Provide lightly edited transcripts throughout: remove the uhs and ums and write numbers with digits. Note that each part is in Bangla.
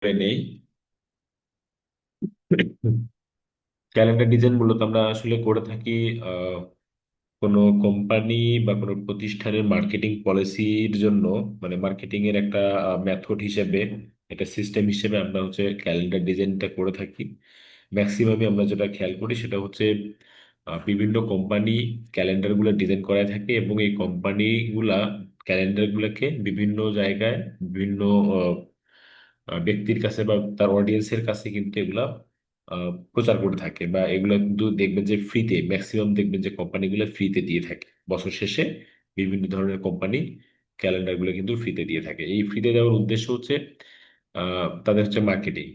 নেই। ক্যালেন্ডার ডিজাইন মূলত আমরা আসলে করে থাকি আহ, কোনো কোম্পানি বা কোনো প্রতিষ্ঠানের মার্কেটিং পলিসির জন্য, মানে মার্কেটিং এর একটা মেথড হিসেবে, একটা সিস্টেম হিসেবে আমরা হচ্ছে ক্যালেন্ডার ডিজাইনটা করে থাকি। ম্যাক্সিমামে আমরা যেটা খেয়াল করি সেটা হচ্ছে বিভিন্ন কোম্পানি ক্যালেন্ডার গুলো ডিজাইন করায় থাকে, এবং এই কোম্পানি গুলা ক্যালেন্ডার গুলাকে বিভিন্ন জায়গায় বিভিন্ন ব্যক্তির কাছে বা তার অডিয়েন্সের কাছে কিন্তু এগুলা প্রচার করে থাকে, বা এগুলো কিন্তু দেখবেন যে ফ্রিতে, ম্যাক্সিমাম দেখবেন যে কোম্পানিগুলো ফ্রিতে দিয়ে থাকে বছর শেষে। বিভিন্ন ধরনের কোম্পানি ক্যালেন্ডার গুলো কিন্তু ফ্রিতে দিয়ে থাকে। এই ফ্রিতে দেওয়ার উদ্দেশ্য হচ্ছে তাদের হচ্ছে মার্কেটিং।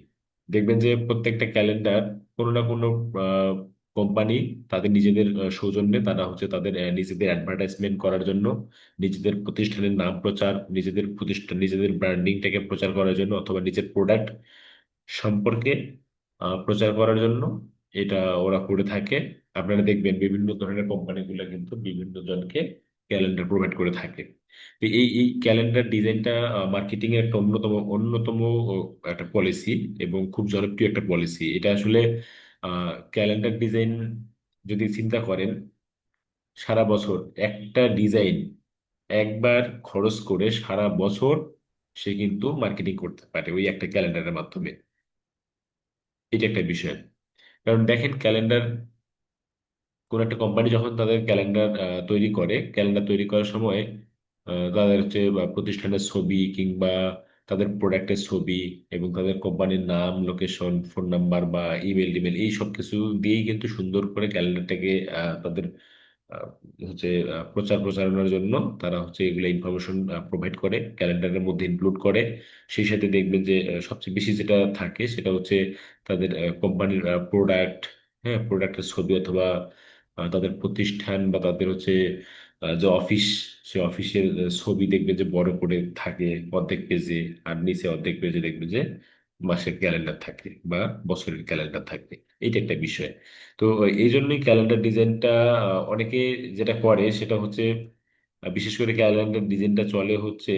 দেখবেন যে প্রত্যেকটা ক্যালেন্ডার কোনো না কোনো কোম্পানি তাদের নিজেদের সৌজন্যে, তারা হচ্ছে তাদের নিজেদের অ্যাডভার্টাইজমেন্ট করার জন্য, নিজেদের প্রতিষ্ঠানের নাম প্রচার, নিজেদের প্রতিষ্ঠান, নিজেদের ব্র্যান্ডিংটাকে প্রচার করার জন্য, অথবা নিজের প্রোডাক্ট সম্পর্কে প্রচার করার জন্য এটা ওরা করে থাকে। আপনারা দেখবেন বিভিন্ন ধরনের কোম্পানিগুলো কিন্তু বিভিন্ন জনকে ক্যালেন্ডার প্রোভাইড করে থাকে। তো এই ক্যালেন্ডার ডিজাইনটা মার্কেটিং এর একটা অন্যতম একটা পলিসি, এবং খুব জনপ্রিয় একটা পলিসি এটা আসলে। ক্যালেন্ডার ডিজাইন যদি চিন্তা করেন, সারা বছর একটা ডিজাইন একবার খরচ করে সারা বছর সে কিন্তু মার্কেটিং করতে পারে ওই একটা ক্যালেন্ডারের মাধ্যমে। এটা একটা বিষয়। কারণ দেখেন, ক্যালেন্ডার, কোন একটা কোম্পানি যখন তাদের ক্যালেন্ডার তৈরি করে, ক্যালেন্ডার তৈরি করার সময় তাদের হচ্ছে বা প্রতিষ্ঠানের ছবি কিংবা তাদের প্রোডাক্টের ছবি এবং তাদের কোম্পানির নাম, লোকেশন, ফোন নাম্বার বা ইমেল টিমেল, এই সব কিছু দিয়েই কিন্তু সুন্দর করে ক্যালেন্ডারটাকে তাদের আহ, হচ্ছে প্রচার প্রচারণার জন্য তারা হচ্ছে এগুলো ইনফরমেশন প্রোভাইড করে, ক্যালেন্ডারের মধ্যে ইনক্লুড করে। সেই সাথে দেখবেন যে সবচেয়ে বেশি যেটা থাকে সেটা হচ্ছে তাদের কোম্পানির প্রোডাক্ট, হ্যাঁ, প্রোডাক্টের ছবি, অথবা তাদের প্রতিষ্ঠান বা তাদের হচ্ছে যে অফিস, সে অফিসের ছবি দেখবে যে বড় করে থাকে অর্ধেক পেজে, আর নিচে অর্ধেক পেজে দেখবে যে মাসের ক্যালেন্ডার থাকে বা বছরের ক্যালেন্ডার থাকে। এটা একটা বিষয়। তো এই জন্যই ক্যালেন্ডার ডিজাইনটা অনেকে যেটা করে সেটা হচ্ছে, বিশেষ করে ক্যালেন্ডার ডিজাইনটা চলে হচ্ছে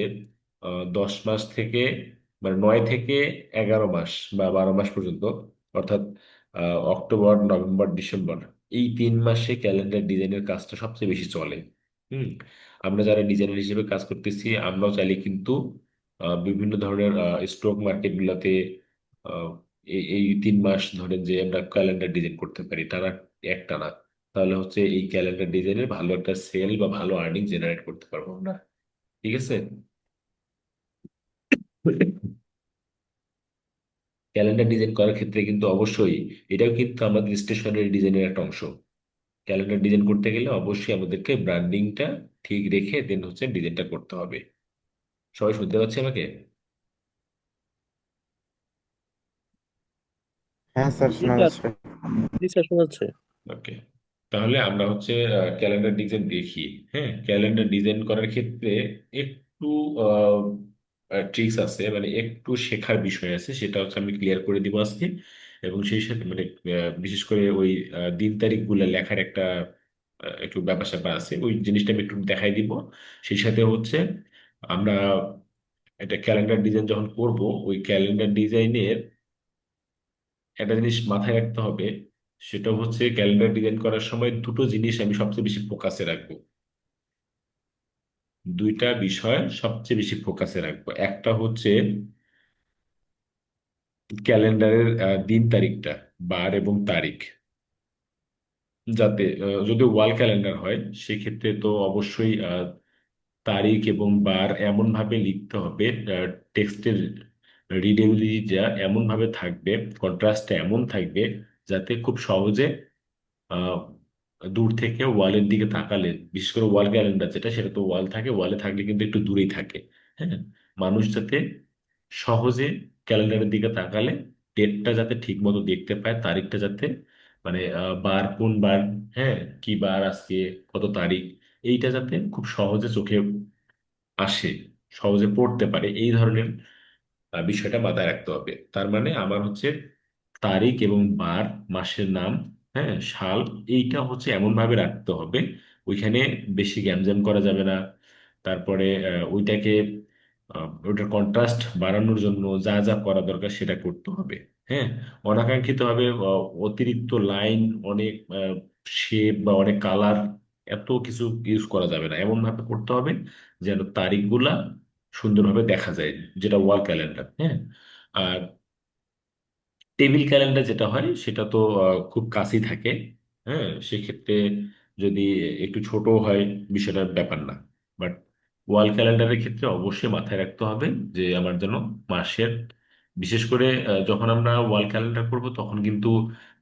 10 মাস থেকে, মানে 9 থেকে 11 মাস বা 12 মাস পর্যন্ত, অর্থাৎ অক্টোবর, নভেম্বর, ডিসেম্বর, এই 3 মাসে ক্যালেন্ডার ডিজাইনের কাজটা সবচেয়ে বেশি চলে। হুম। আমরা যারা ডিজাইনার হিসেবে কাজ করতেছি, আমরাও চাইলে কিন্তু বিভিন্ন ধরনের স্টক মার্কেট গুলাতে আহ, এই 3 মাস ধরেন যে আমরা ক্যালেন্ডার ডিজাইন করতে পারি টানা, একটানা। তাহলে হচ্ছে এই ক্যালেন্ডার ডিজাইনের ভালো একটা সেল বা ভালো আর্নিং জেনারেট করতে পারবো আমরা। ঠিক আছে। ক্যালেন্ডার ডিজাইন করার ক্ষেত্রে কিন্তু অবশ্যই এটাও কিন্তু আমাদের স্টেশনারি ডিজাইনের একটা অংশ। ক্যালেন্ডার ডিজাইন করতে গেলে অবশ্যই আমাদেরকে ব্র্যান্ডিংটা ঠিক রেখে দেন হচ্ছে ডিজাইনটা করতে হবে। সবাই শুনতে পাচ্ছে আমাকে? হ্যাঁ স্যার, জি শোনা স্যার। যাচ্ছে। জি স্যার, শোনা যাচ্ছে। ওকে। তাহলে আমরা হচ্ছে ক্যালেন্ডার ডিজাইন দেখি। হ্যাঁ, ক্যালেন্ডার ডিজাইন করার ক্ষেত্রে একটু ট্রিক্স আছে, মানে একটু শেখার বিষয় আছে, সেটা হচ্ছে আমি ক্লিয়ার করে দিব আজকে। এবং সেই সাথে মানে বিশেষ করে ওই দিন তারিখ গুলো লেখার একটা একটু ব্যাপার স্যাপার আছে, ওই জিনিসটা আমি একটু দেখাই দিব। সেই সাথে হচ্ছে আমরা এটা ক্যালেন্ডার ডিজাইন যখন করব, ওই ক্যালেন্ডার ডিজাইনের একটা জিনিস মাথায় রাখতে হবে। সেটা হচ্ছে ক্যালেন্ডার ডিজাইন করার সময় দুটো জিনিস আমি সবচেয়ে বেশি ফোকাসে রাখবো। দুইটা বিষয় সবচেয়ে বেশি ফোকাসে রাখবো। একটা হচ্ছে ক্যালেন্ডারের দিন তারিখটা, বার এবং তারিখ, যাতে যদি ওয়াল ক্যালেন্ডার হয় সেক্ষেত্রে তো অবশ্যই তারিখ এবং বার এমন ভাবে লিখতে হবে, টেক্সটের রিডেবিলিটিটা এমন ভাবে থাকবে, কন্ট্রাস্টটা এমন থাকবে যাতে খুব সহজে আহ, দূর থেকে ওয়ালের দিকে তাকালে, বিশেষ করে ওয়াল ক্যালেন্ডার যেটা, সেটা তো ওয়াল থাকে, ওয়ালে থাকলে কিন্তু একটু দূরেই থাকে। হ্যাঁ, মানুষ যাতে সহজে ক্যালেন্ডারের দিকে তাকালে ডেটটা যাতে ঠিক মতো দেখতে পায়, তারিখটা যাতে, মানে বার কোন বার, হ্যাঁ, কি বার আজকে, কত তারিখ, এইটা যাতে খুব সহজে চোখে আসে, সহজে পড়তে পারে, এই ধরনের বিষয়টা মাথায় রাখতে হবে। তার মানে আমার হচ্ছে তারিখ এবং বার, মাসের নাম, হ্যাঁ, সাল, এইটা হচ্ছে এমন ভাবে রাখতে হবে, ওইখানে বেশি গ্যামজাম করা যাবে না। তারপরে ওইটাকে ওটার কন্ট্রাস্ট বাড়ানোর জন্য যা যা করা দরকার সেটা করতে হবে। হ্যাঁ, অনাকাঙ্ক্ষিত ভাবে অতিরিক্ত লাইন, অনেক শেপ বা অনেক কালার, এত কিছু ইউজ করা যাবে না। এমন ভাবে করতে হবে যেন তারিখগুলা সুন্দরভাবে দেখা যায়, যেটা ওয়াল ক্যালেন্ডার। হ্যাঁ, আর টেবিল ক্যালেন্ডার যেটা হয় সেটা তো খুব কাছেই থাকে। হ্যাঁ, সেক্ষেত্রে যদি একটু ছোট হয় বিষয়টার ব্যাপার না। বাট ওয়াল ক্যালেন্ডারের ক্ষেত্রে অবশ্যই মাথায় রাখতে হবে যে আমার যেন মাসের, বিশেষ করে যখন আমরা ওয়াল ক্যালেন্ডার করব তখন কিন্তু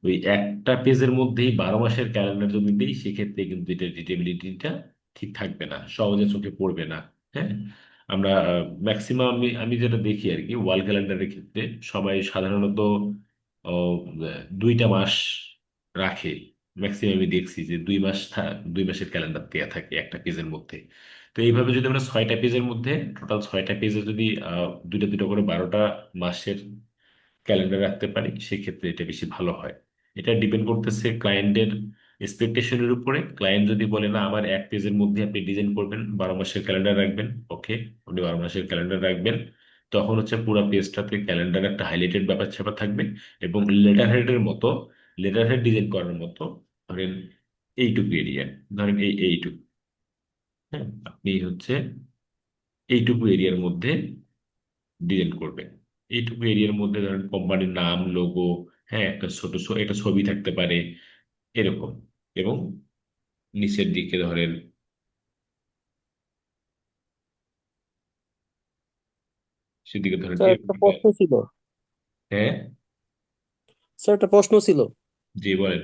ওই একটা পেজের মধ্যেই 12 মাসের ক্যালেন্ডার যদি দিই সেক্ষেত্রে কিন্তু এটা রিডেবিলিটিটা ঠিক থাকবে না, সহজে চোখে পড়বে না। হ্যাঁ, আমরা ম্যাক্সিমাম, আমি আমি যেটা দেখি আর কি ওয়াল ক্যালেন্ডারের ক্ষেত্রে সবাই সাধারণত ও, 2টা মাস রাখে। ম্যাক্সিমাম আমি দেখছি যে 2 মাস 2 মাসের ক্যালেন্ডার দেওয়া থাকে একটা পেজের মধ্যে। তো এইভাবে যদি আমরা 6টা পেজের মধ্যে, টোটাল 6টা পেজে যদি দুইটা দুটো করে 12টা মাসের ক্যালেন্ডার রাখতে পারি সেক্ষেত্রে এটা বেশি ভালো হয়। এটা ডিপেন্ড করতেছে ক্লায়েন্টের এক্সপেকটেশনের উপরে। ক্লায়েন্ট যদি বলে না আমার এক পেজের মধ্যে আপনি ডিজাইন করবেন, 12 মাসের ক্যালেন্ডার রাখবেন, ওকে, আপনি 12 মাসের ক্যালেন্ডার রাখবেন। তখন হচ্ছে পুরো পেজটাতে ক্যালেন্ডার একটা হাইলাইটেড ব্যাপার স্যাপার থাকবে, এবং লেটার হেডের মতো, লেটার হেড ডিজাইন করার মতো, ধরেন এইটুকু এরিয়া, ধরেন এইটুকু, হ্যাঁ, আপনি হচ্ছে এইটুকু এরিয়ার মধ্যে ডিজাইন করবেন। এইটুকু এরিয়ার মধ্যে ধরেন কোম্পানির নাম, লোগো, হ্যাঁ, একটা ছোট একটা ছবি থাকতে পারে এরকম। এবং নিচের দিকে ধরেন, সেদিকে ধরেন স্যার একটা এরকম। প্রশ্ন ছিল। হ্যাঁ, স্যার একটা প্রশ্ন ছিল। জি বলেন।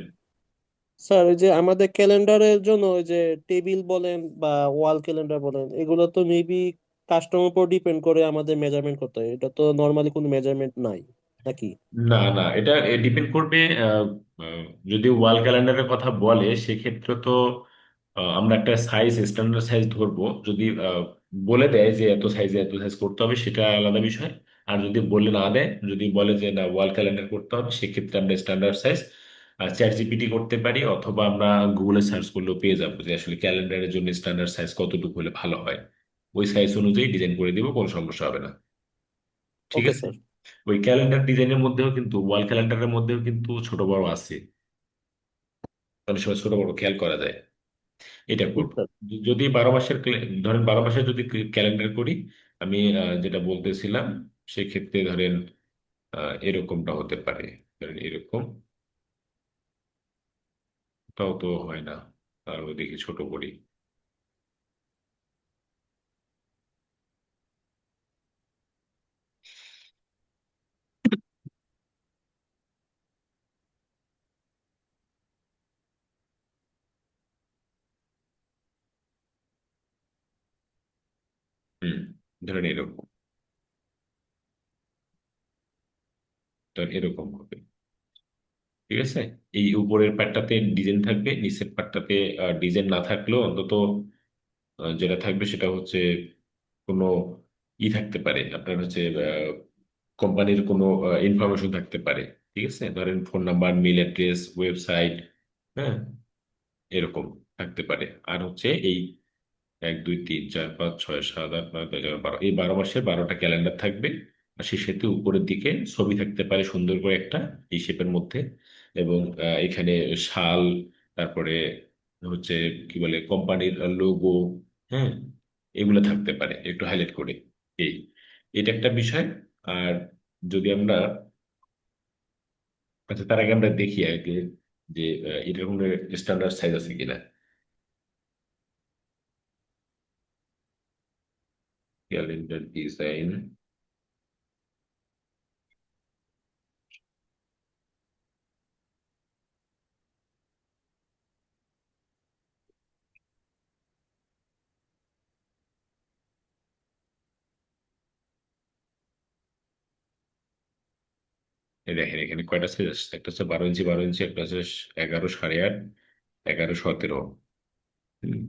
স্যার এই যে আমাদের ক্যালেন্ডারের জন্য ওই যে টেবিল বলেন বা ওয়াল ক্যালেন্ডার বলেন, এগুলো তো মেবি কাস্টমার উপর ডিপেন্ড করে আমাদের মেজারমেন্ট করতে হয়। এটা তো নর্মালি কোনো মেজারমেন্ট নাই নাকি? না না, এটা ডিপেন্ড করবে। আহ, আহ, যদি ওয়াল ক্যালেন্ডারের কথা বলে সেক্ষেত্রে তো আমরা একটা সাইজ, স্ট্যান্ডার্ড সাইজ ধরবো। যদি বলে দেয় যে এত সাইজে এত সাইজ করতে হবে সেটা আলাদা বিষয়। আর যদি বলে না দেয়, যদি বলে যে না ওয়াল ক্যালেন্ডার করতে হবে, সেক্ষেত্রে আমরা স্ট্যান্ডার্ড সাইজ চ্যাট জিপিটি করতে পারি, অথবা আমরা গুগলে সার্চ করলেও পেয়ে যাবো যে আসলে ক্যালেন্ডারের জন্য স্ট্যান্ডার্ড সাইজ কতটুকু হলে ভালো হয়। ওই সাইজ অনুযায়ী ডিজাইন করে দিব, কোনো সমস্যা হবে না। ঠিক ওকে আছে। স্যার। ওই ক্যালেন্ডার ডিজাইনের মধ্যেও কিন্তু, ওয়াল ক্যালেন্ডারের মধ্যেও কিন্তু ছোট বড় আছে, অনেক সময় ছোট বড় খেয়াল করা যায়। এটা জি করবো। স্যার। যদি 12 মাসের ধরেন 12 মাসের যদি ক্যালেন্ডার করি, আমি যেটা বলতেছিলাম, সেক্ষেত্রে ধরেন এরকমটা হতে পারে। ধরেন এরকম, তাও তো হয় না, আরো দেখি ছোট করি। হুম, ধরেন এরকম, ধরেন এরকম হবে। ঠিক আছে। এই উপরের পার্টটাতে ডিজাইন থাকবে, নিচের পার্টটাতে ডিজাইন না থাকলেও অন্তত যেটা থাকবে সেটা হচ্ছে কোনো থাকতে পারে, আপনার হচ্ছে কোম্পানির কোনো ইনফরমেশন থাকতে পারে। ঠিক আছে, ধরেন phone number, mail address, website, হ্যাঁ, এরকম থাকতে পারে। আর হচ্ছে এই 1 2 3 4 5 6 7 8 9 10 11 12, এই 12 মাসের 12টা ক্যালেন্ডার থাকবে। আর সেই সাথে উপরের দিকে ছবি থাকতে পারে সুন্দর করে একটা, এই শেপের মধ্যে। এবং এখানে শাল, তারপরে হচ্ছে কি বলে কোম্পানির লোগো, হ্যাঁ, এগুলো থাকতে পারে একটু হাইলাইট করে। এই, এটা একটা বিষয়। আর যদি আমরা, আচ্ছা তার আগে আমরা দেখি আগে যে এটার কোনো স্ট্যান্ডার্ড সাইজ আছে কিনা। ক্যালেন্ডার ডিজাইন, এই দেখেন এখানে কয়টা সাইজ আছে, একটা হচ্ছে 12 ইঞ্চি 12 ইঞ্চি, একটা হচ্ছে 11 সাড়ে 8, 11 17। হুম,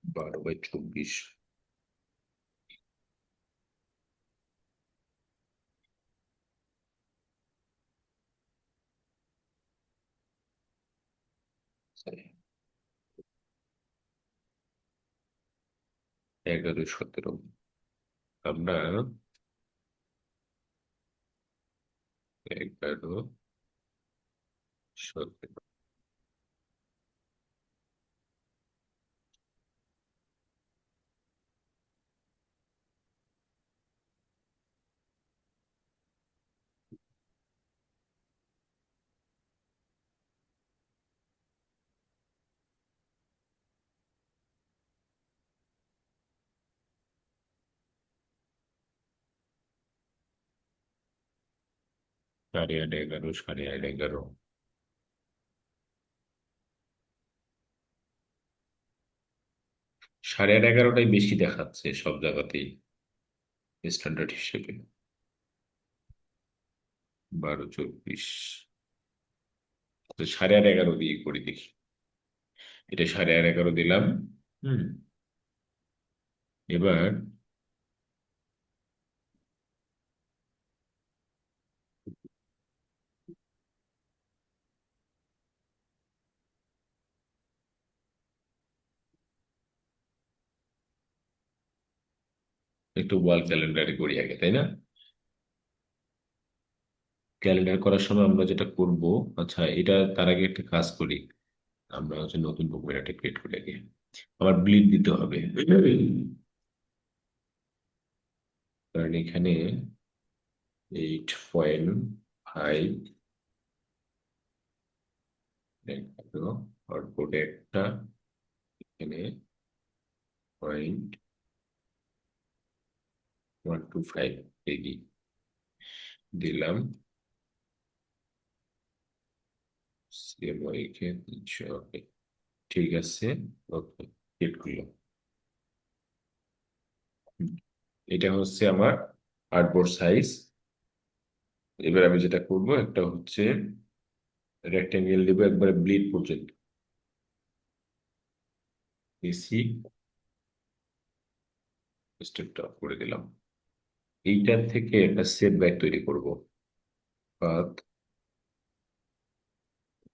12 বাই 24। এগারো সতেরো আমরা 11 17 সাড়ে 8 11 সাড়ে 8 11 সাড়ে 8 11টাই বেশি দেখাচ্ছে সব জায়গাতেই স্ট্যান্ডার্ড হিসেবে। 12 24 তো সাড়ে 8 11 দিয়ে করি দেখি। এটা সাড়ে 8 11 দিলাম। হুম। এবার একটু ওয়াল ক্যালেন্ডারে করি আগে, তাই না? ক্যালেন্ডার করার সময় আমরা যেটা করব, আচ্ছা এটা তার আগে একটা কাজ করি। আমরা হচ্ছে নতুন ডকুমেন্ট একটা ক্রিয়েট করে আগে আবার ব্লিড দিতে হবে। কারণ এখানে 8.5 দেখালো, আউটপুটে একটা, এখানে 0.125 কেজি দিলাম। CMYK 300, ওকে, ঠিক আছে। ওকে, হিট করলাম। হুম, এটা হচ্ছে আমার আর্টবোর্ড সাইজ। এবার আমি যেটা করব, একটা হচ্ছে রেক্টেঙ্গেল দিব একবারে ব্লিড পর্যন্ত। এসি স্টেপটা অফ করে দিলাম। এইটার থেকে একটা সেট ব্যাক তৈরি করব। পাথ,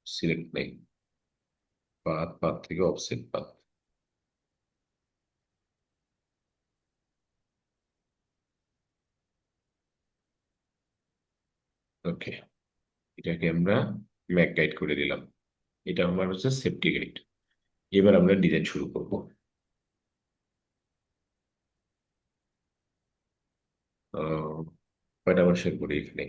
সিলেক্ট নেই, পাথ, পাথ থেকে অফসেট পাথ। ওকে, এটাকে আমরা ম্যাক গাইড করে দিলাম। এটা আমার হচ্ছে সেফটি গাইড। এবার আমরা ডিজাইন শুরু করব। আহ, কয়টা মানুষের করি এখানে?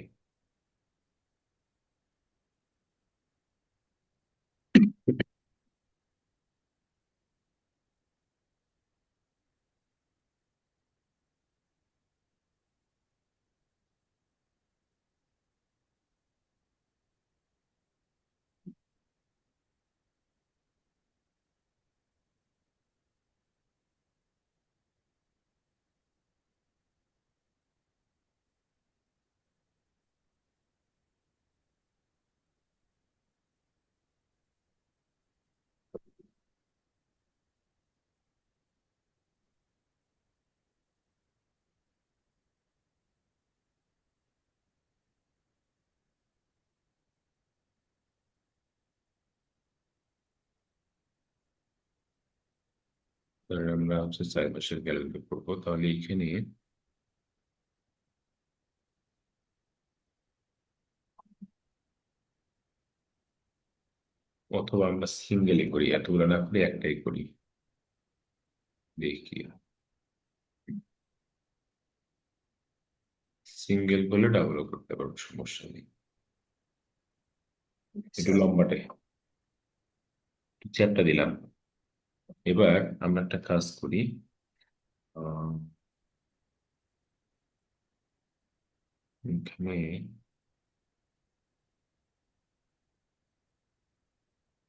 ধরেন আমরা হচ্ছে 4 মাসের ক্যালেন্ডার করবো, তাহলে এখানে অথবা আমরা সিঙ্গেলই করি, এতগুলো না করে একটাই করি, দেখি। সিঙ্গেল করলে ডাবলও করতে পারবো, সমস্যা নেই। একটু আচ্ছা। লম্বাটে চ্যাপটা দিলাম। এবার আমরা একটা কাজ করি। আহ, এখানে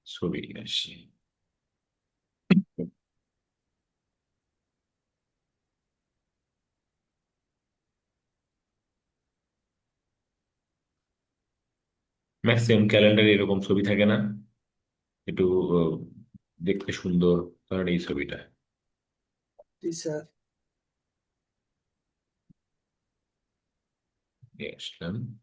ছবি আসি। ম্যাক্সিমাম ক্যালেন্ডারে এরকম ছবি থাকে না? একটু আহ, দেখতে সুন্দর, কারণ এই ছবিটা জি স্যার। নিয়ে আসলাম।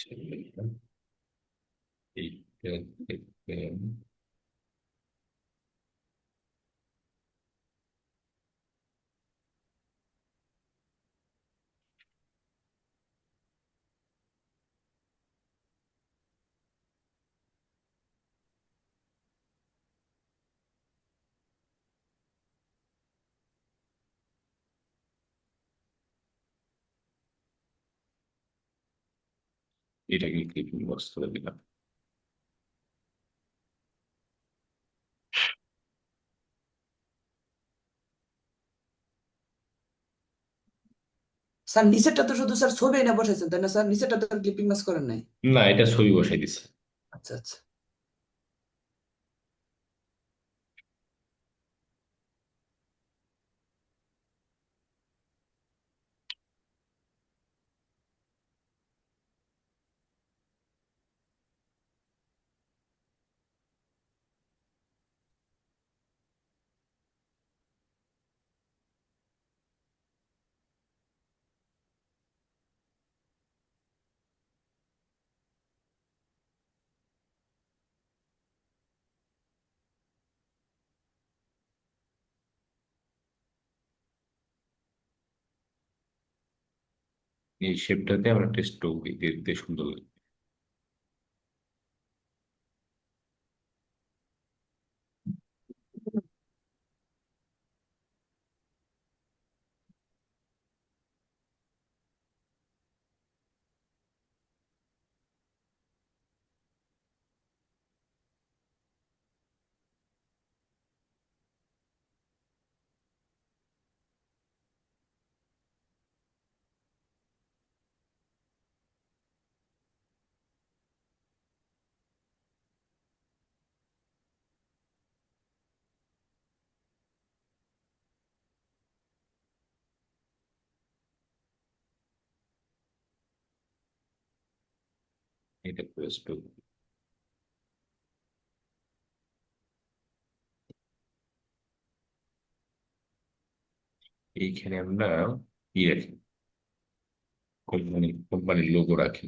এইটা দেখবেন। এটাকে ক্লিপিং বক্স করে দিলাম। স্যার নিচেরটা তো শুধু স্যার ছবি এনে বসাইছেন তাই না স্যার? নিচেরটা তো ক্লিপিং মাস করেন নাই? না, এটা ছবি বসাই দিচ্ছে। আচ্ছা আচ্ছা। এই শেপটাতে আমরা একটা স্ট্রোক দিই, দেখতে সুন্দর লাগে। এটা পুরো স্ট্রোক। এইখানে আমরা ই রাখি, কোম্পানির লোগো রাখি।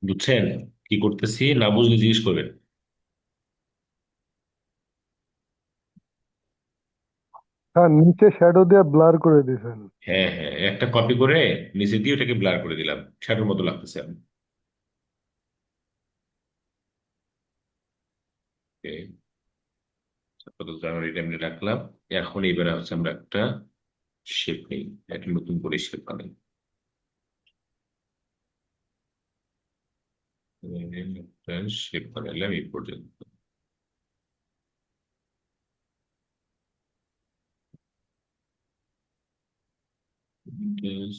বুঝছেন কি করতেছি? না বুঝলে জিজ্ঞেস করবেন। হ্যাঁ, নিচে শ্যাডো দিয়ে ব্লার করে দিয়েছেন। হ্যাঁ হ্যাঁ, একটা কপি করে নিচে দিয়ে ওটাকে ব্লার করে দিলাম, শ্যাডোর মতো লাগতেছে আমি। আপাতত আমরা এটা এমনি রাখলাম। এখন এবারে হচ্ছে আমরা একটা শেপ নেই, একটা নতুন করে শেপ বানাই। শেপ বানাইলাম এই পর্যন্ত।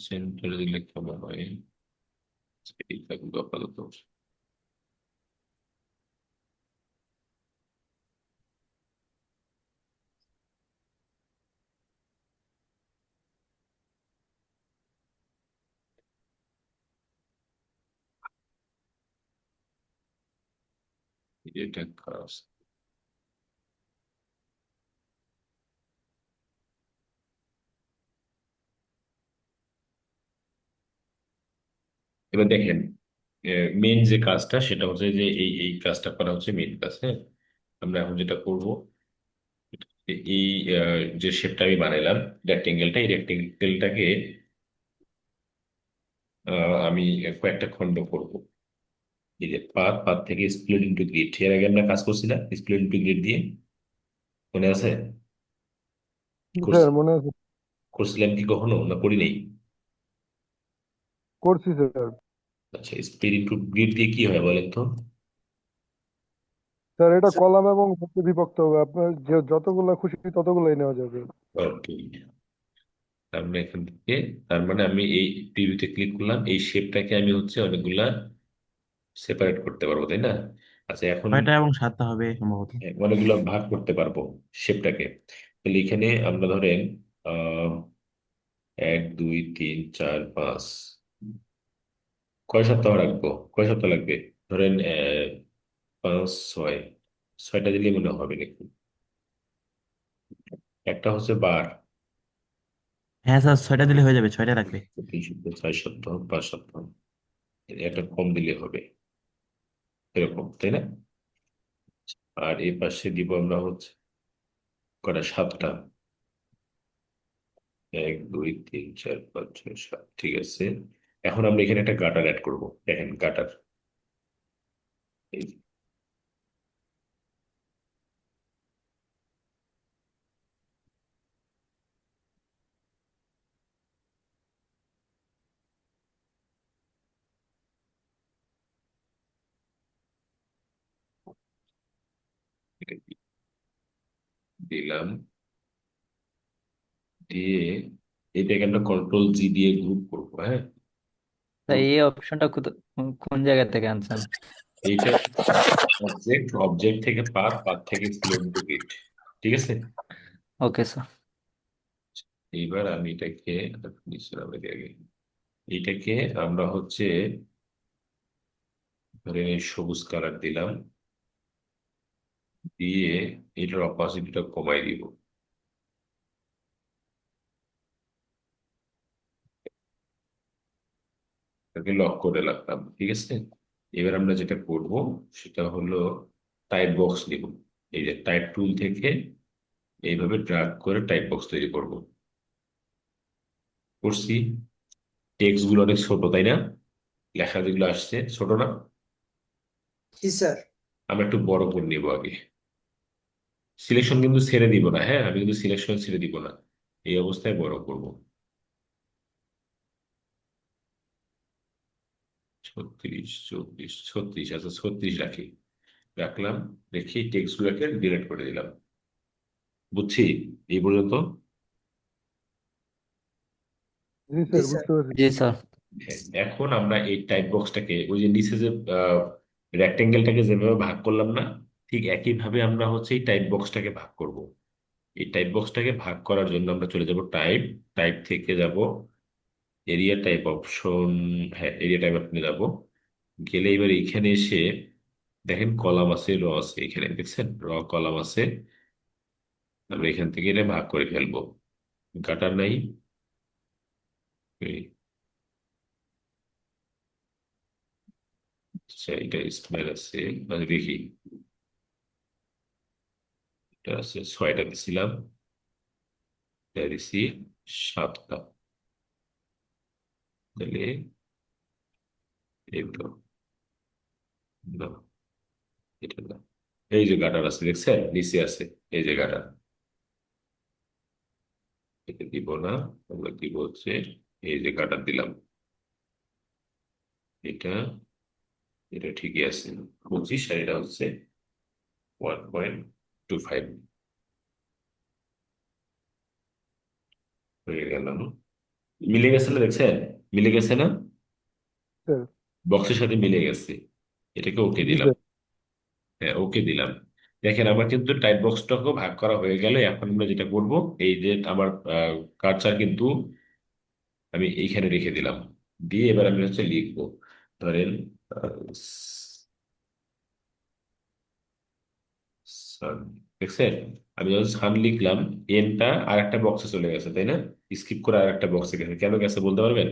সেন্টার দিলে কেমন হয়? এই থাকবে আপাতত। এটা কাজ। এবার দেখেন, মেন যে কাজটা সেটা হচ্ছে যে এই এই কাজটা করা হচ্ছে মেন কাজ। হ্যাঁ, আমরা এখন যেটা করব, এই যে শেপটা আমি বানাইলাম রেক্টেঙ্গেলটা, এই রেক্টেঙ্গেলটাকে আমি কয়েকটা খণ্ড করব। এই যে পাত পাত থেকে স্প্লিট ইন্টু গ্রিড, এর আগে আমরা কাজ করছি না স্প্লিট ইন্টু গ্রিড দিয়ে, মনে আছে? জি করছি, স্যার, মনে আছে। করছিলাম কি কখনো না করি নেই? করছি স্যার। আচ্ছা, স্প্লিট ইন্টু গ্রিড দিয়ে কি হয় বলেন তো? স্যার, এটা কলাম এবং হচ্ছে বিভক্ত হবে, আপনার যে যতগুলো খুশি ততগুলোই নেওয়া যাবে। ওকে, তার মানে এখান থেকে, তার মানে আমি এই প্রিভিউতে ক্লিক করলাম, এই শেপটাকে আমি হচ্ছে অনেকগুলা সেপারেট করতে পারবো, তাই না? আচ্ছা এখন 6টা এবং 7টা হবে সম্ভবত। অনেকগুলো ভাগ করতে পারবো শেপটাকে। তাহলে এখানে আমরা ধরেন আহ 1 2 3 4 5, কয় সপ্তাহ রাখবো? কয় সপ্তাহ লাগবে? ধরেন 5 6, 6টা দিলে মনে হবে নাকি? একটা হচ্ছে বার, হ্যাঁ স্যার, 6টা দিলে হয়ে যাবে, 6টা রাখবে। 3 সপ্তাহ 4 সপ্তাহ 5 সপ্তাহ, একটা কম দিলে হবে, এরকম তাই না? আর এই পাশে দিব আমরা হচ্ছে কটা, 7টা। 1 2 3 4 5 6 7, ঠিক আছে। এখন আমরা এখানে একটা গাটার অ্যাড করব, দেখেন গাটার। দিলাম, দিয়ে এটাকে আমরা কন্ট্রোল জি দিয়ে গ্রুপ করবো। হ্যাঁ, তাই গ্রুপ, এই অপশনটা কোন জায়গা থেকে আনছেন? এইটা অবজেক্ট, অবজেক্ট থেকে পাথ, পাথ থেকে স্প্লিট টু গিট, ঠিক আছে। Okay sir. এইবার আমি এটাকে নিচে নামিয়ে আগে, এইটাকে আমরা হচ্ছে ধরেন এই সবুজ কালার দিলাম, দিয়ে এটার অপাসিটিটা কমাই দিব, তাকে লক করে রাখলাম, ঠিক আছে। এবার আমরা যেটা করব সেটা হলো টাইপ বক্স নিব, এই যে টাইপ টুল থেকে এইভাবে ড্রাগ করে টাইপ বক্স তৈরি করব। করছি, টেক্সট গুলো অনেক ছোট তাই না? লেখা যেগুলো আসছে ছোট না? জি স্যার। আমরা একটু বড় করে নিব আগে। সিলেকশন কিন্তু ছেড়ে দিব না, হ্যাঁ আমি কিন্তু সিলেকশন ছেড়ে দিব না, এই অবস্থায় বড় করব। 36 34 36, আচ্ছা 36 রাখি, রাখলাম। রেখে টেক্সট গুলোকে ডিলিট করে দিলাম। বুঝছি এই পর্যন্ত? জি জি স্যার, স্যার। বুঝতে পারছি। জি স্যার। হ্যাঁ, এখন আমরা এই টাইপ বক্সটাকে ওই যে নিচে যে রেক্টেঙ্গেলটাকে যেভাবে ভাগ করলাম না, ঠিক একইভাবে আমরা হচ্ছে এই টাইপ বক্সটাকে ভাগ করব। এই টাইপ বক্সটাকে ভাগ করার জন্য আমরা চলে যাব টাইপ, টাইপ থেকে যাব এরিয়া টাইপ অপশন, হ্যাঁ এরিয়া টাইপ আপনি যাব, গেলে এবার এইখানে এসে দেখেন কলাম আছে, র আছে, এখানে দেখছেন র কলাম আছে, আমরা এখান থেকে এটা ভাগ করে ফেলবো। গাটার নাই, এই আচ্ছা, এটা স্কোয়ার আছে, মানে দেখি, এটা আছে 6টা দিছিলাম, এটা দিছি 7টা, তাহলে এই তো না, এটা না, এই যে গাটার আছে দেখছেন নিচে আছে, এই যে গাটার, এটা দিব না, আমরা দিব হচ্ছে এই যে গাটার দিলাম, এটা এটা ঠিকই আছে 25, আর এটা হচ্ছে 1.25 হয়ে গেল। মিলে গেছে না, দেখছেন মিলে গেছে না, স্যার। বক্সের সাথে মিলে গেছে, এটাকে ওকে জি দিলাম। স্যার। হ্যাঁ, ওকে দিলাম। দেখেন আমার কিন্তু টাইপ বক্সটাকেও ভাগ করা হয়ে গেল। এখন আমরা যেটা করব, এই যে আমার কার্সার কিন্তু আমি এইখানে রেখে দিলাম, দিয়ে এবার আমি হচ্ছে লিখবো, ধরেন সান, দেখছেন আমি যখন সান লিখলাম, এনটা আর একটা বক্সে চলে গেছে, তাই না? স্কিপ করে আর একটা বক্সে গেছে, কেন গেছে বলতে পারবেন?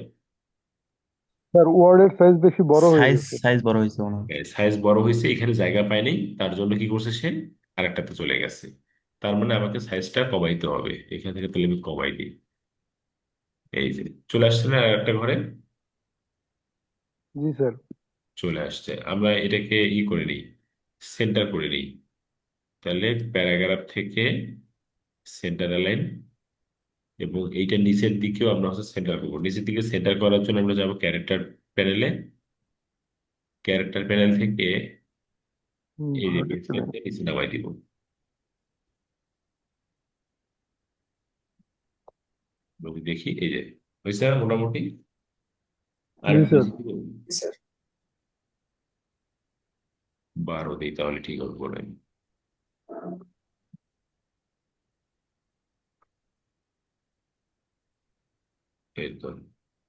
স্যার ওয়ার্ডের সাইজ বেশি বড় হয়ে সাইজ গেছে। সাইজ বড় হয়েছে মনে হয়। সাইজ বড় হয়েছে, এখানে জায়গা পায়নি, তার জন্য কি করছে সে, আরেকটাতে চলে গেছে। তার মানে আমাকে সাইজটা কমাইতে হবে, এখান থেকে তাহলে আমি কমাই দিই, এই যে চলে আসছে না আরেকটা ঘরে, জি স্যার। চলে আসছে। আমরা এটাকে করে নিই, সেন্টার করে নিই, তাহলে প্যারাগ্রাফ থেকে সেন্টার লাইন, এবং এইটা নিচের দিকেও আমরা হচ্ছে সেন্টার করবো। নিচের দিকে সেন্টার করার জন্য আমরা যাবো ক্যারেক্টার প্যানেলে, ক্যারেক্টার প্যানেল থেকে এই যে ঘরে চলে pixelটা নিচে নামাই দিব। আমি দেখি, এই যে হয়েছে না মোটামুটি, আর জি একটু স্যার। বেশি দিব, স্যার 12 দিই তাহলে ঠিক হবে বলে। এই তো,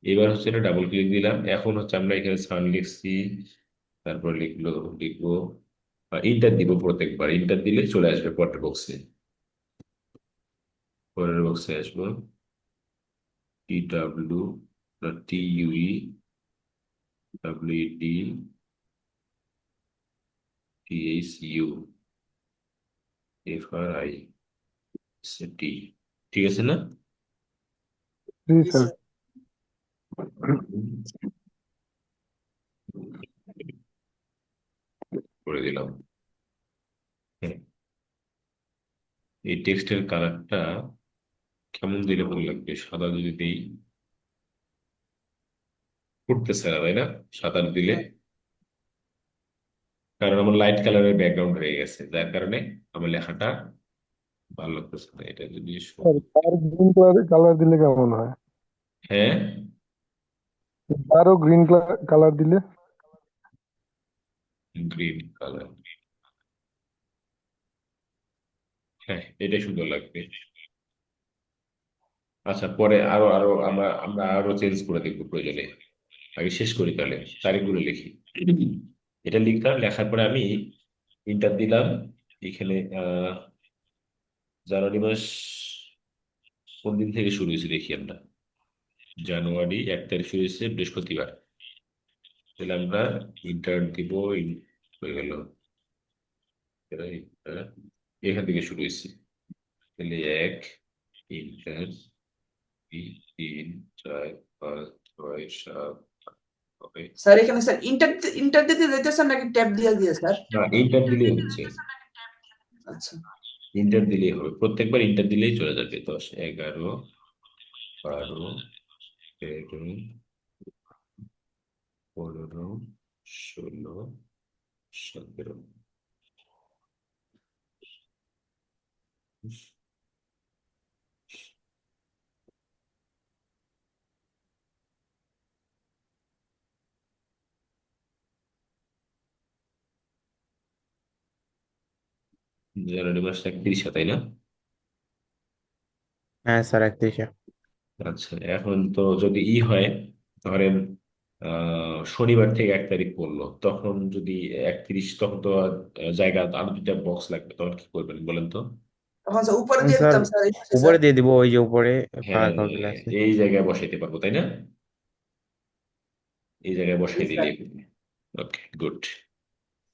এবার হচ্ছে এটা ডাবল ক্লিক দিলাম, এখন হচ্ছে আমরা এখানে সান লিখছি, তারপর লিখবো ইন্টার দিব, প্রত্যেকবার ইন্টার দিলে চলে আসবে পরের বক্সে, পরের বক্সে আসবো, T W, T U E, W D, T H U, F R I, T, ঠিক আছে না? জি জি স্যার। স্যার করে দিলাম। হ্যাঁ, এই টেক্সটের কালারটা কেমন দিলে ভালো লাগবে, সাদা যদি দিই, ফুটতেছে না তাই না সাদা দিলে, কারণ আমার লাইট কালারের ব্যাকগ্রাউন্ড হয়ে গেছে, যার কারণে আমার লেখাটা ভালো লাগতেছে না। এটা যদি স্যার ডার্ক গ্রিন কালার দিলে কেমন হয়? হ্যাঁ, আরো গ্রিন কালার দিলে? গ্রিন কালার, হ্যাঁ এটা সুন্দর লাগবে। আচ্ছা, পরে আরো আরো আমরা আমরা আরো চেঞ্জ করে দেখবো প্রয়োজনে, আগে শেষ করি তাহলে, তারিখগুলো লিখি। এটা লিখলাম, লেখার পরে আমি ইন্টার দিলাম। এখানে জানুয়ারি মাস কোন দিন থেকে শুরু হয়েছে দেখি আমরা, জানুয়ারি 1 তারিখ শুরু হয়েছে বৃহস্পতিবার, তাহলে আমরা ইন্টার দিব, হয়ে গেল, এরা ইন্টার এখান থেকে শুরু হয়েছে, তাহলে 1, ইন্টার, 2, 3, 4, 5, 6, 7, 9, স্যার এখানে স্যার ইন্টার ইন্টার দিতে যেতেছেন নাকি ট্যাব দিয়ে স্যার? না ইন্টার দিলেই হচ্ছে, আচ্ছা ইন্টার দিলেই হবে, প্রত্যেকবার ইন্টার দিলেই চলে যাবে। 10, 11, 12, 13, 15, 16, 17, জানুয়ারি মাস 31, তাই না? হ্যাঁ স্যার 31-এ। আচ্ছা, এখন তো যদি হয়, ধরেন শনিবার থেকে 1 তারিখ পড়লো, তখন যদি 31, তখন তো জায়গা আরো 2টা বক্স লাগবে, তখন কি করবেন বলেন তো? তখন স্যার উপরে তখন দিয়ে স্যার দিতাম স্যার এই পাশে স্যার। উপরে দিয়ে দিব, ওই যে উপরে হ্যাঁ, ফাঁকা গুলো আছে। এই জায়গায় বসাইতে পারবো তাই না, এই জায়গায় জি বসাই স্যার দিলে হবে। ওকে, গুড।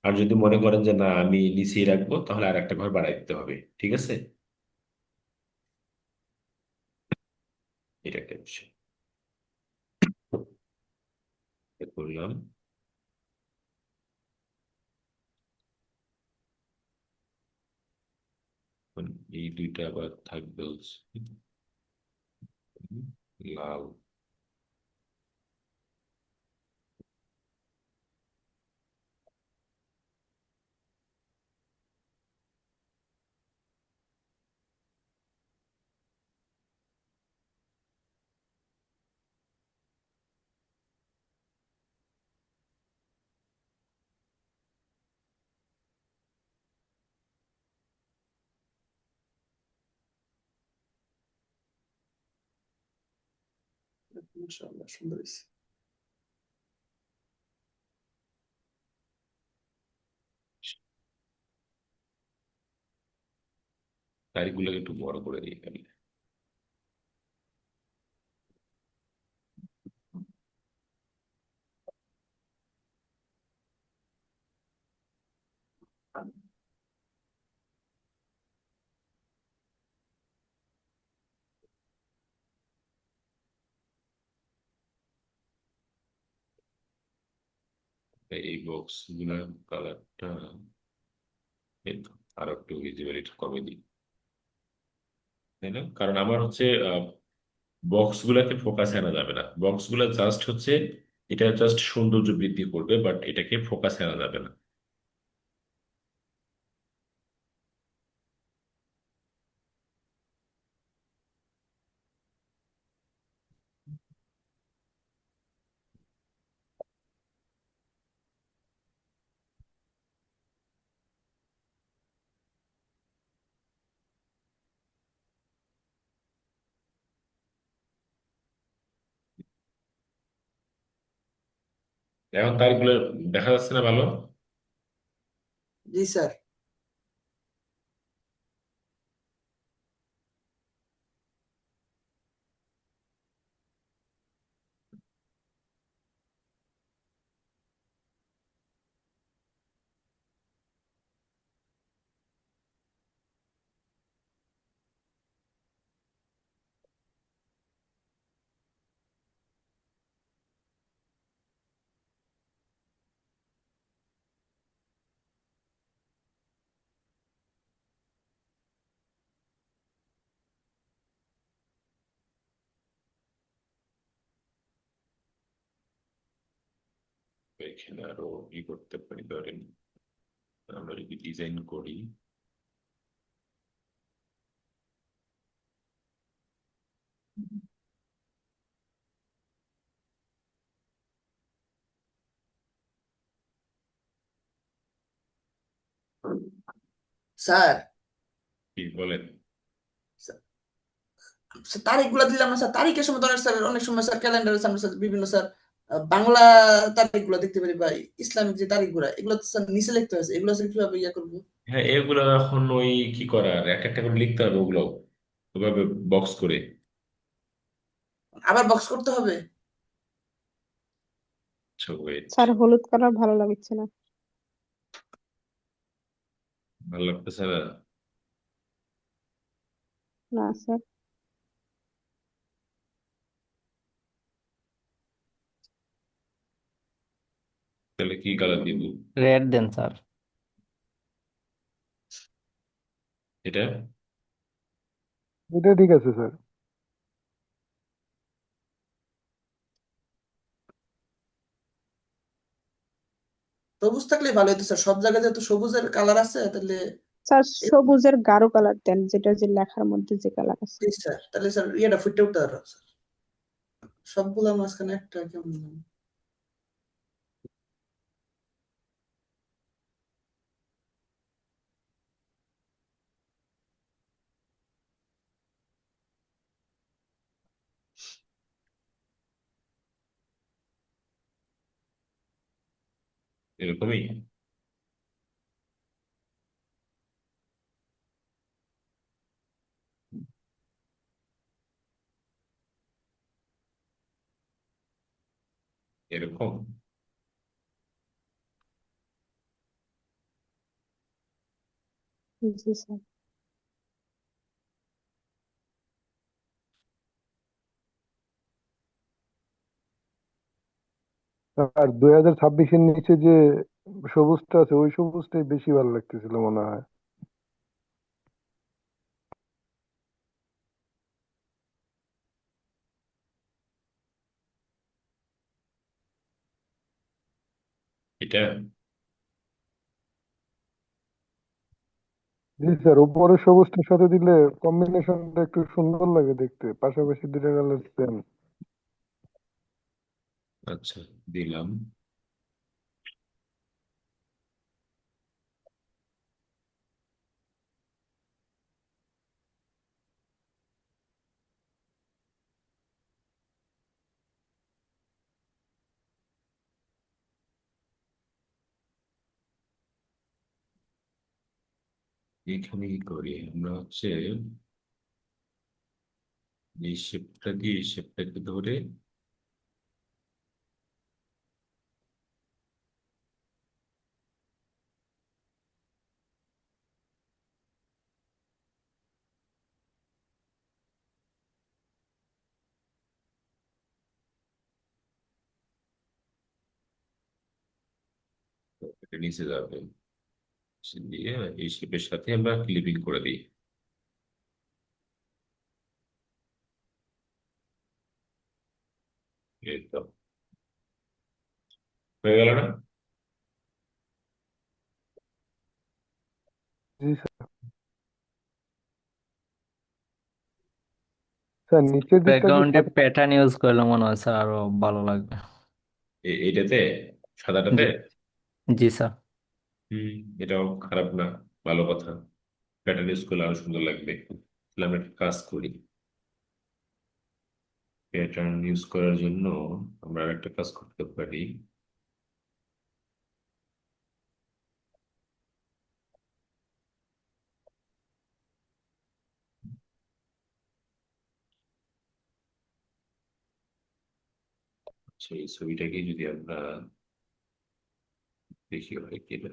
আর যদি মনে করেন যে না আমি নিচেই রাখবো, তাহলে আর একটা ঘর বাড়াই দিতে হবে। ঠিক আছে, এটা একটা বিষয়। এটা করলাম। এখন এই দুইটা আবার থাকবে হচ্ছে লাল। মাশাআল্লাহ, সুন্দর হয়েছে। তারিখগুলোকে একটু বড় করে দিই এখানে। এই বক্স গুলার কালারটা এই তো আরো একটু ভিজিবিলিটি কমে দিই, তাই না? কারণ আমার হচ্ছে বক্স গুলাকে ফোকাসে আনা যাবে না। বক্স গুলা জাস্ট হচ্ছে, এটা জাস্ট সৌন্দর্য বৃদ্ধি করবে, বাট এটাকে ফোকাসে আনা যাবে না। এখন তারিখগুলো দেখা যাচ্ছে না ভালো? জি স্যার। এখানে আরো করতে পারি, ধরেন আমরা যদি ডিজাইন করি। স্যার, কি বলেন? স্যার তারিখগুলো দিলাম না স্যার, তারিখের সময় ধরেন স্যার অনেক সময় স্যার ক্যালেন্ডারের সামনে স্যার বিভিন্ন স্যার বাংলা তারিখগুলো দেখতে পারি বা ইসলামিক যে তারিখগুলো, এগুলো তো স্যার নিচে লিখতে হয়েছে, এগুলো স্যার কিভাবে ইয়া করবো? হ্যাঁ, এগুলো এখন ওই কি করার, এক একটা করে লিখতে হবে ওগুলো, ওভাবে বক্স করে। আবার বক্স করতে হবে? আচ্ছা, ওয়েট। স্যার হলুদ কালার ভালো লাগছে না। ভালো লাগতেছে না? না স্যার। তাহলে কি কালার দিব? রেড দেন স্যার। এটা এটা ঠিক আছে স্যার। সবুজ থাকলে ভালো হতো স্যার, সব জায়গায় যেহেতু সবুজের কালার আছে তাহলে। স্যার সবুজের গাঢ় কালার দেন, যেটা যে লেখার মধ্যে যে কালার আছে। জি স্যার, তাহলে স্যার ইয়েটা ফুটে উঠতে পারো স্যার, সবগুলা মাঝখানে একটা কেমন যেন। এরকমই। এরকম। জি স্যার। আর 2026-এর নিচে যে সবুজটা আছে ওই সবুজটাই বেশি ভালো লাগতেছিল মনে হয়। এটা জি স্যার, উপরের সবুজটার সাথে দিলে কম্বিনেশনটা একটু সুন্দর লাগে দেখতে, পাশাপাশি দুটা কালার সেম। আচ্ছা, দিলাম। এখানে কি করি আমরা হচ্ছে এই শেপটা দিয়ে এই শেপটাকে ধরে এটা নিচে যাবে, নিচে দিয়ে এই শেপের সাথে আমরা ক্লিপিং করে দিই। এই তো হয়ে গেল না? জি স্যার। স্যার নিচের দিকটা কি ব্যাকগ্রাউন্ডে সাদা? প্যাটার্ন ইউজ করলে মনে হয় স্যার আরো ভালো লাগবে। এইটাতে সাদাটাতে? জি, জি স্যার। হুম, এটাও খারাপ না, ভালো কথা। প্যাটার্ন ইউজ করলে আরো সুন্দর লাগবে। তাহলে আমরা একটা কাজ করি, প্যাটার্ন ইউজ করার জন্য আমরা একটা কাজ করতে পারি। সেই ছবিটাকে যদি আমরা দেখি হয় কিনা।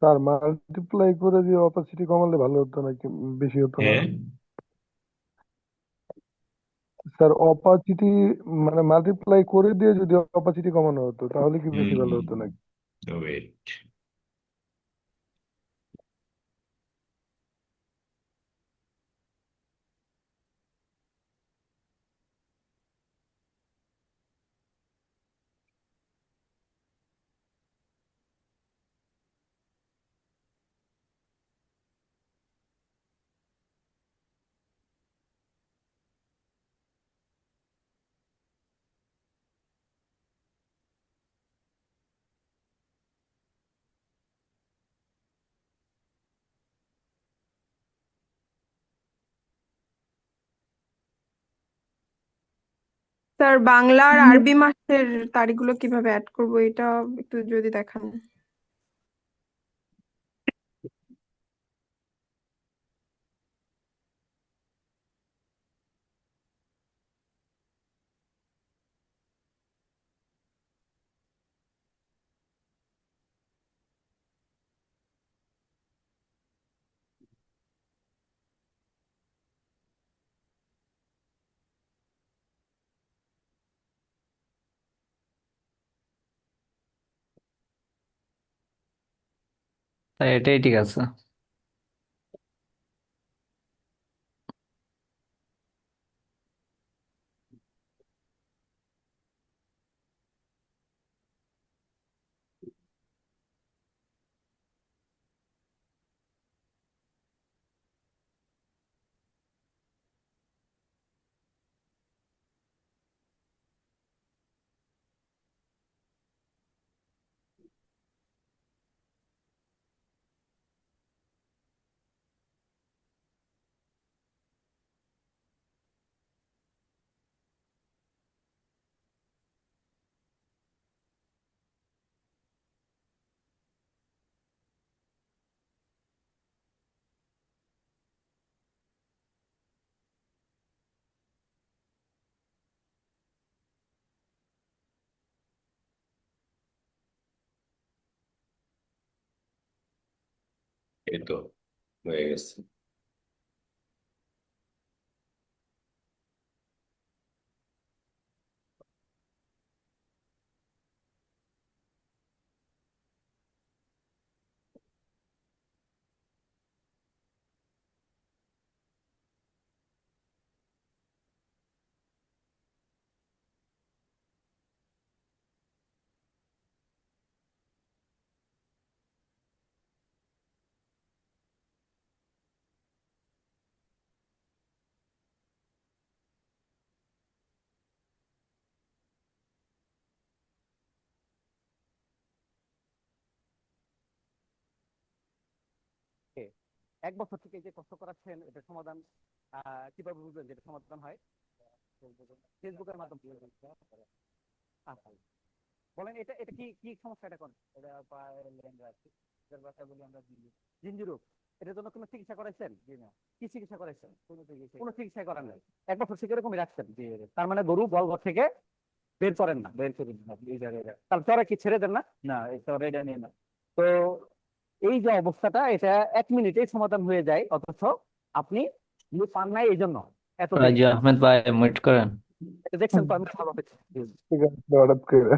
স্যার মাল্টিপ্লাই করে দিয়ে অপাসিটি কমালে ভালো হতো নাকি বেশি হতো না? হ্যাঁ। স্যার অপাসিটি মানে মাল্টিপ্লাই করে দিয়ে যদি অপাসিটি কমানো হতো তাহলে কি হুম বেশি ভালো হুম হতো নাকি? ওয়েট। স্যার বাংলা আর আরবি মাসের তারিখগুলো কিভাবে অ্যাড করব এটা একটু যদি দেখান। তাই এটাই ঠিক আছে। এই তো হয়ে গেছে। এক বছর থেকে যে কষ্ট করাচ্ছেন এটা সমাধান কিভাবে বুঝবেন যেটা সমাধান হয়? ফেসবুকের মাধ্যমে বুঝবেন। আচ্ছা, বলেন এটা এটা কি কি সমস্যা এটা কোন? এটা এটার কথা বলি আমরা জিঞ্জি রোগ। এটার জন্য কোনো চিকিৎসা করাইছেন? জি না। কি চিকিৎসা করাইছেন? কোনো চিকিৎসা করার নাই। এক বছর থেকে এরকমই রাখছেন। জি। তার মানে গরু বলগর থেকে বের করেন না, বের করেন না এই জায়গায়। তার চরে কি ছেড়ে দেন না? না, এই চরে এটা নিয়ে না। তো এই যে অবস্থাটা এটা 1 মিনিটেই সমাধান হয়ে যায়, অথচ আপনি পান নাই এই জন্য এতদিন। রাজু আহমেদ ভাই মিউট করেন। এটা দেখছেন তো আমি ভালো হয়েছে। ঠিক আছে হঠাৎ করে।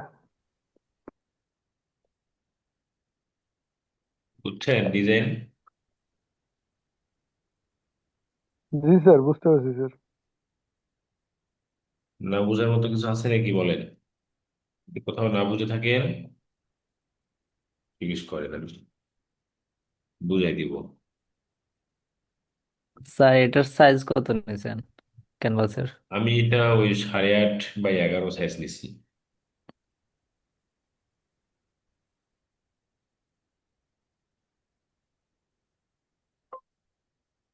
বুঝছেন ডিজাইন? জি স্যার, বুঝতে পারছি স্যার। না বোঝার মতো কিছু আছে নাকি বলেন? যদি কোথাও না বুঝে থাকেন জিজ্ঞেস করেন, আমি বুঝাই দিব। স্যার এটার সাইজ কত নিয়েছেন ক্যানভাসের? আমি এটা ওই 8.5 বাই 11 সাইজ নিছি।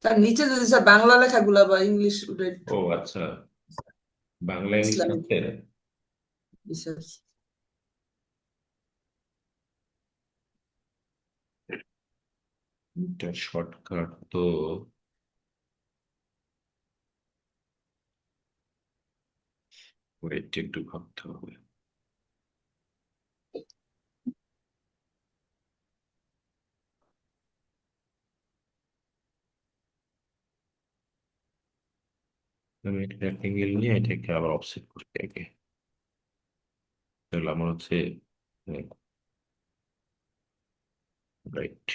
তার নিচে যদি স্যার বাংলা লেখাগুলা বা ইংলিশ ওটা একটু ও আচ্ছা, বাংলা ইংলিশ ইসলামিক আছে। রিসার্চ। এটা শর্টকাট তো ওয়েট একটু ভাবতে হবে। আমি একটা রেক্টেঙ্গেল নিয়ে এটাকে আবার অফসেট করতে আগে, তাহলে আমার হচ্ছে রাইট।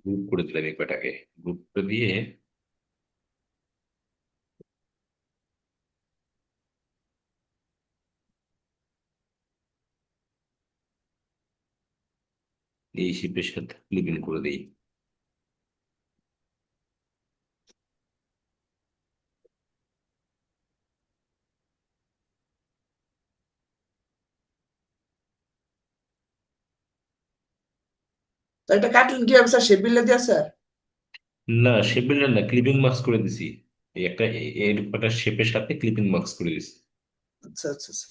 গ্রুপ করে দিলাম এই কয়টাকে, গ্রুপ করে দিয়ে এই শিপের সাথে লিভ ইন করে দিই। তো এটা কাটলেন কিভাবে স্যার, শেপ বিল্ডার দিয়ে স্যার? না, শেপ বিল্ডার না, ক্লিপিং মার্কস করে দিছি। এই একটা এর একটা শেপের সাথে ক্লিপিং মার্কস করে দিছি। আচ্ছা আচ্ছা আচ্ছা।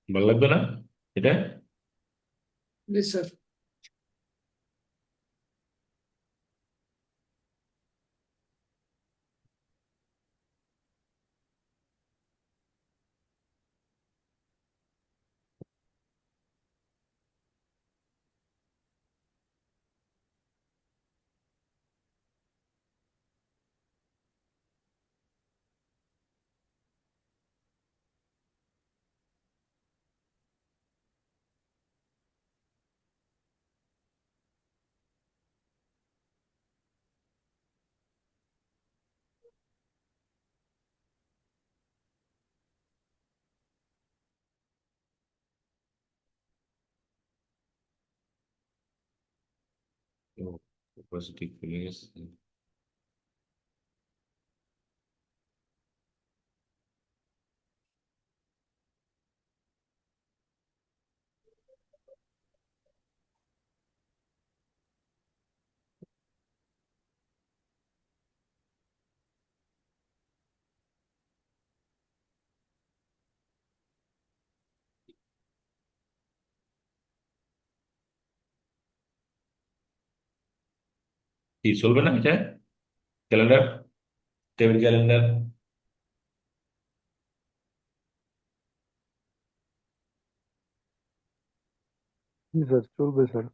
ভালো লাগবে না এটা? জি স্যার। পজিটিভ খুলে গেছে। কি চলবে না এটা? Calendar, table calendar. জি স্যার, চলবে স্যার।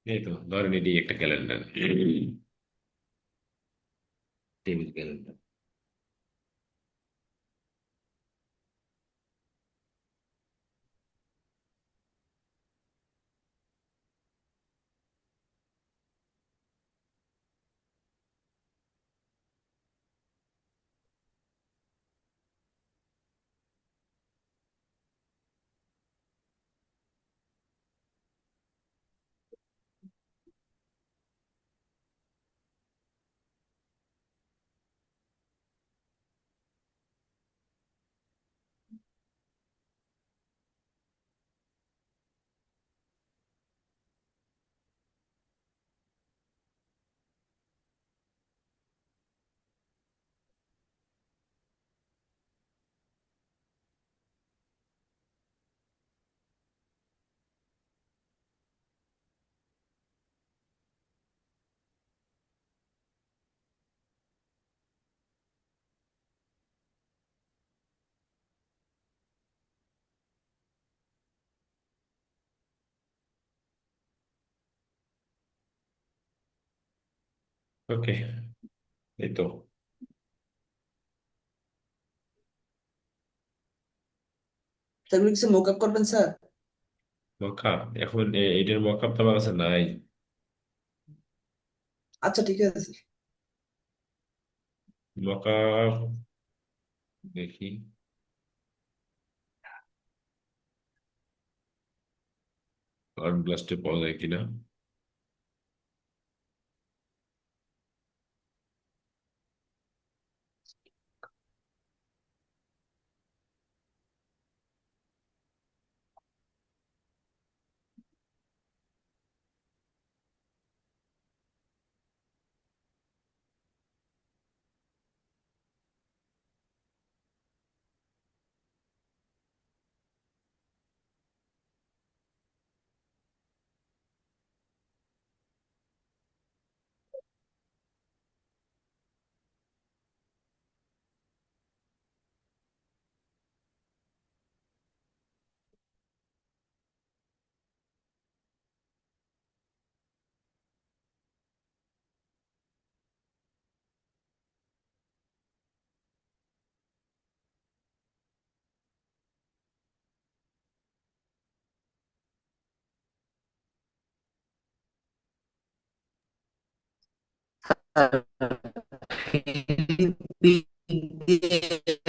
এই তো ধরেন এটি একটা ক্যালেন্ডার, টেবিল ক্যালেন্ডার। ওকে, এই তো সেগুলো কিছু মোক আপ করবেন স্যার? মকআপ এখন এটার মকআপ তো আমার কাছে নাই। আচ্ছা ঠিক আছে। মকআপ দেখি, আর্ট ব্লাস্টে পাওয়া যায় কিনা।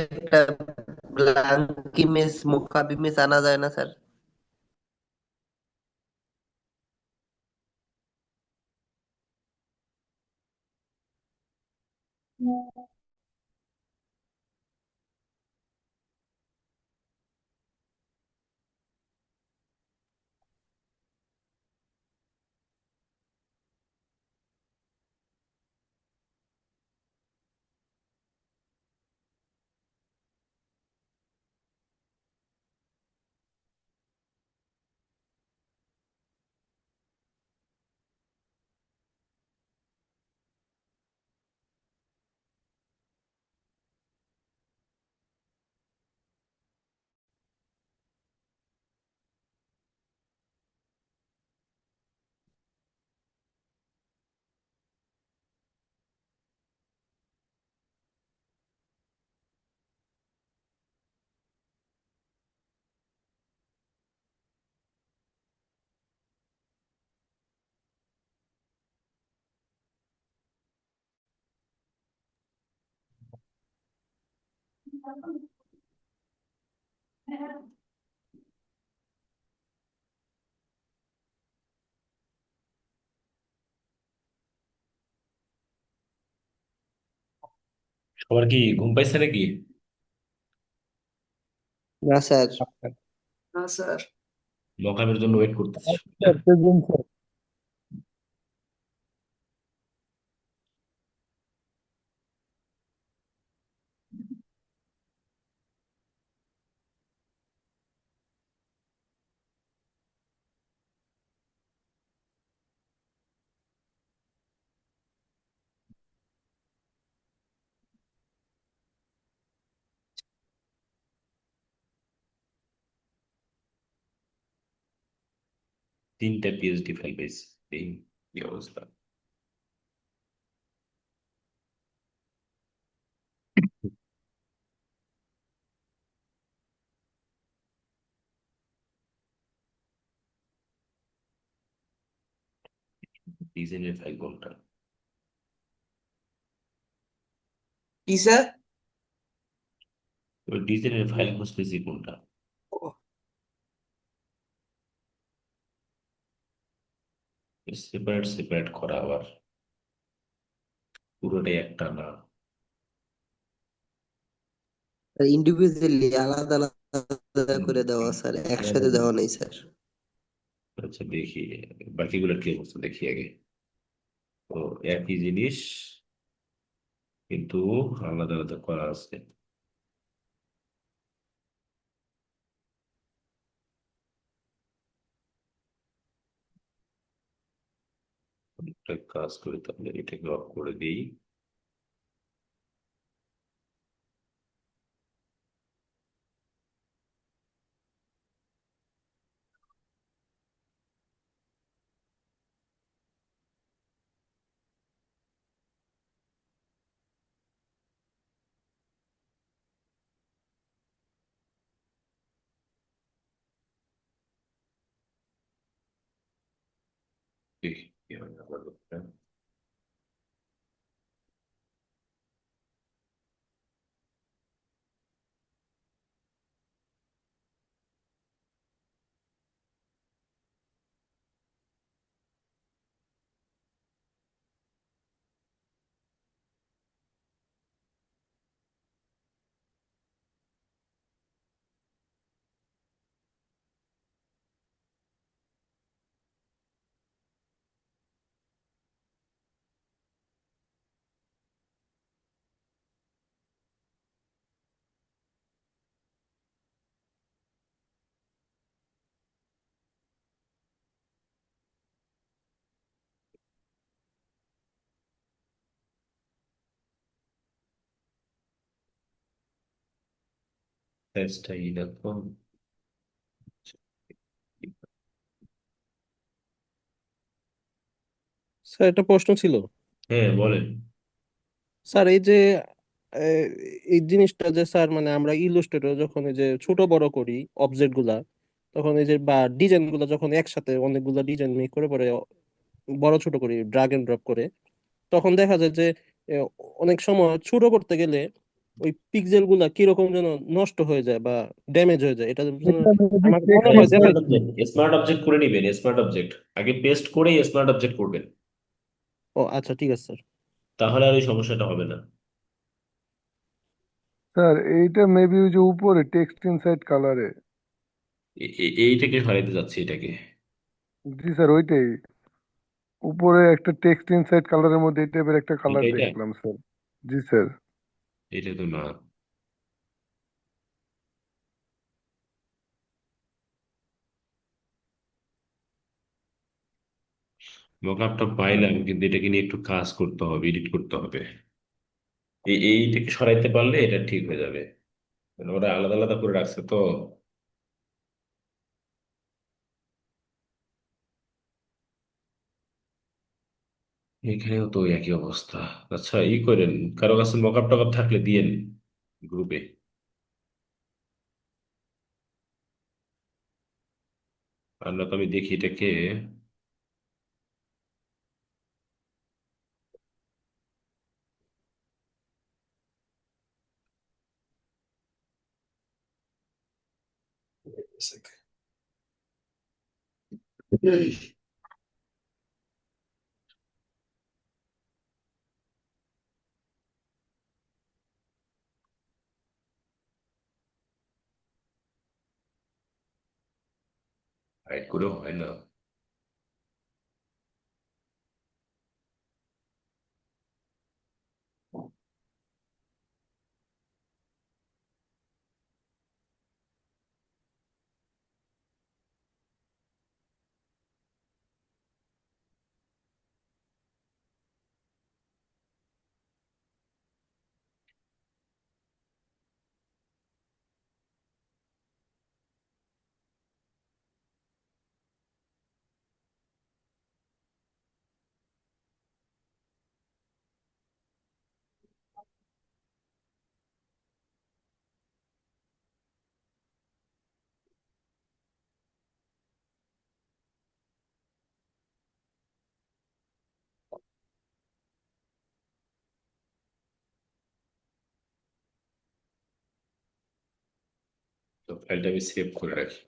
একটা ব্ল্যাঙ্ক ইমেজ মোকাব ইমেজ আনা যায় না স্যার? সবার কি ঘুম পাইছে নাকি? না স্যার। না স্যার। মকআপের জন্য ওয়েট করতেছি। Sir present sir. 3টা পিএইচডি ফাইল পেয়েছি। এই কি অবস্থা! ডিজাইনের ফাইল কোনটা? কি স্যার? ওই ডিজাইনের ফাইল খুঁজতেছি কোনটা। সেপারেট সেপারেট করা আবার, পুরোটাই একটা না। ইন্ডিভিজুয়ালি আলাদা আলাদা করে দেওয়া স্যার, একসাথে দেওয়া নেই স্যার। আচ্ছা দেখি বাকিগুলো কি অবস্থা, দেখি আগে। তো একই জিনিস কিন্তু আলাদা আলাদা করা আছে। একটা কাজ করি তাহলে, এটাকে অফ করে দিই। দেখি কি হয় আবার লোকটা। সাইজটা এরকম। স্যার একটা প্রশ্ন ছিল। হ্যাঁ বলেন। স্যার এই যে আহ, এই জিনিসটা যে স্যার মানে আমরা ইলাস্ট্রেটর যখন এই যে ছোট বড় করি অবজেক্ট গুলা, তখন এই যে বা ডিজাইন গুলা যখন একসাথে অনেকগুলা ডিজাইন মেক করে পরে বড় ছোট করি ড্রাগ এন্ড ড্রপ করে, তখন দেখা যায় যে আহ, অনেক সময় ছোট করতে গেলে ওই পিক্সেল গুলা কিরকম যেন নষ্ট হয়ে যায় বা ড্যামেজ হয়ে যায়। এটা যেন এটা মেবি আমার মনে টেক্সট হয় স্মার্ট দেখাইছে। অবজেক্ট, স্মার্ট অবজেক্ট করে নিবেন, স্মার্ট অবজেক্ট আগে পেস্ট করেই স্মার্ট অবজেক্ট করবেন, ও আচ্ছা, ঠিক আছে স্যার। তাহলে আর এই সমস্যাটা হবে না। স্যার এইটা মেবি ওই যে উপরে টেক্সট ইনসাইড কালারে। এইটাকে সরাইতে যাচ্ছি এটাকে। জি স্যার ওইটাই, উপরে একটা টেক্সট ইনসাইড কালারের মধ্যে এই টাইপের একটা কালার এটা দেখলাম স্যার। জি স্যার। এটা তো না। মকআপটা পাইলাম কিন্তু এটাকে নিয়ে একটু কাজ করতে হবে, এডিট করতে হবে। এইটাকে সরাইতে পারলে এটা ঠিক হয়ে যাবে। মানে ওরা আলাদা আলাদা করে রাখছে তো। এখানেও তো একই অবস্থা। আচ্ছা ই করেন, কারো কাছে মকআপ টকআপ থাকলে দিয়েন গ্রুপে। আর না তো আমি দেখি এটাকে। হাইড করেও হয় না। তো ফাইলটা আমি সেভ করে রাখি।